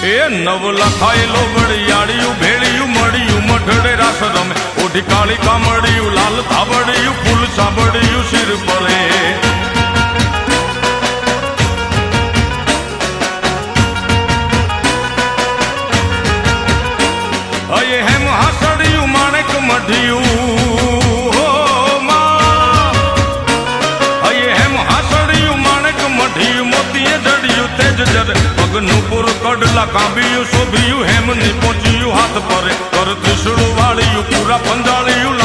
એ નવ લખાયેલો વડિયાળિયું ભેળિયું મળ્યું મઢડે રાસ રમે ઓઢી કાળી કામડિયું લાલ થાબડિયું ફૂલ સાબડિયું શિર પરે અયે હેમ હાસડિયું માણેક મઢિયું પગનું પૂર કડલા કાંબિયું શોભિયું હેમની પહોંચ્યું હાથ પરે કર ત્રિશુળ વાળિયું પૂરા પંજાળિયું